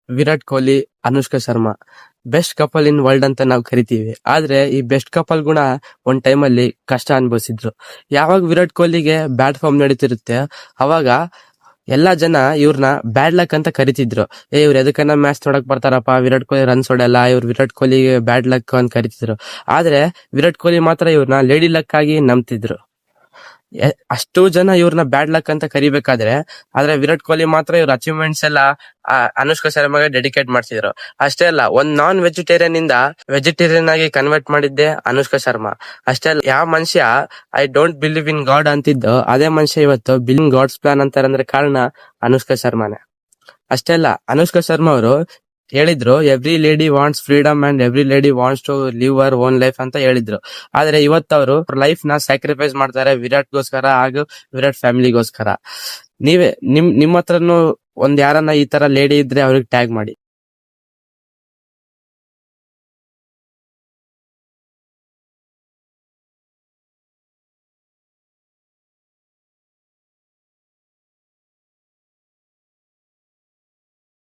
Virat Kohli, Anushka Sharma best couple in world ಅಂತ ನಾವು ಕರಿತೀವಿ. ಆದ್ರೆ ಈ ಬೆಸ್ಟ್ ಕಪಲ್ ಗುಣ ಒಂದ್ ಟೈಮ್ ಅಲ್ಲಿ ಕಷ್ಟ ಅನುಭವಿಸಿದ್ರು. ಯಾವಾಗ ವಿರಾಟ್ ಕೊಹ್ಲಿಗೆ ಬ್ಯಾಟ್ ಫಾರ್ಮ್ ನಡೀತಿರುತ್ತೆ ಅವಾಗ ಎಲ್ಲಾ ಜನ ಇವ್ರನ್ನ ಬ್ಯಾಡ್ ಲಕ್ ಅಂತ ಕರಿತಿದ್ರು. ಇವ್ರು ಎದಕ್ಕನ್ನ ಮ್ಯಾಚ್ ನೋಡಕ್ ಬರ್ತಾರಪ್ಪ, ವಿರಾಟ್ ಕೊಹ್ಲಿ ರನ್ಸ್ ಹೊಡೆಯಲ್ಲ, ಇವ್ರು ವಿರಾಟ್ ಕೊಹ್ಲಿಗೆ ಬ್ಯಾಡ್ ಲಕ್ ಅಂತ ಕರಿತಿದ್ರು. ಆದ್ರೆ ವಿರಾಟ್ ಕೊಹ್ಲಿ ಮಾತ್ರ ಇವ್ರನ್ನ ಲೇಡಿ ಲಕ್ ಆಗಿ ನಂಬ್ತಿದ್ರು. ಅಷ್ಟು ಜನ ಇವ್ರನ್ನ ಬ್ಯಾಡ್ ಲಕ್ ಅಂತ ಕರಿಬೇಕಾದ್ರೆ, ಆದ್ರೆ ವಿರಾಟ್ ಕೊಹ್ಲಿ ಮಾತ್ರ ಇವ್ರ ಅಚೀವ್ಮೆಂಟ್ಸ್ ಎಲ್ಲ ಅನುಷ್ಕಾ ಶರ್ಮಾಗೆ ಡೆಡಿಕೇಟ್ ಮಾಡ್ತಿದ್ರು. ಅಷ್ಟೇ ಅಲ್ಲ, ಒಂದ್ ನಾನ್ ವೆಜಿಟೇರಿಯನ್ ಇಂದ ವೆಜಿಟೇರಿಯನ್ ಆಗಿ ಕನ್ವರ್ಟ್ ಮಾಡಿದ್ದೆ ಅನುಷ್ಕಾ ಶರ್ಮಾ. ಅಷ್ಟೇ ಅಲ್ಲ, ಯಾವ ಮನುಷ್ಯ I don't believe in God ಅಂತಿದ್ದು ಅದೇ ಮನುಷ್ಯ ಇವತ್ತು ಬಿಲೀವ್ ಇನ್ ಗಾಡ್ಸ್ ಪ್ಲಾನ್ ಅಂತಾರಂದ್ರೆ ಕಾರಣ ಅನುಷ್ಕಾ ಶರ್ಮಾನೇ. ಅಷ್ಟೇ ಅಲ್ಲ, ಅನುಷ್ಕಾ ಶರ್ಮಾ ಅವರು ಹೇಳಿದ್ರು, every lady wants freedom and every lady wants to live our own life ಅಂತ ಹೇಳಿದ್ರು. ಆದ್ರೆ ಇವತ್ತು ಅವರು ಲೈಫ್ ನ ಸ್ಯಾಕ್ರಿಫೈಸ್ ಮಾಡ್ತಾರೆ ವಿರಾಟ್ಗೋಸ್ಕರ ಹಾಗೂ ವಿರಾಟ್ ಫ್ಯಾಮಿಲಿಗೋಸ್ಕರ. ನಿಮ್ಮ ಹತ್ರನು ಒಂದ್ ಯಾರನ್ನ ಈ ತರ ಲೇಡಿ ಇದ್ರೆ ಅವ್ರಿಗೆ ಟ್ಯಾಗ್ ಮಾಡಿ.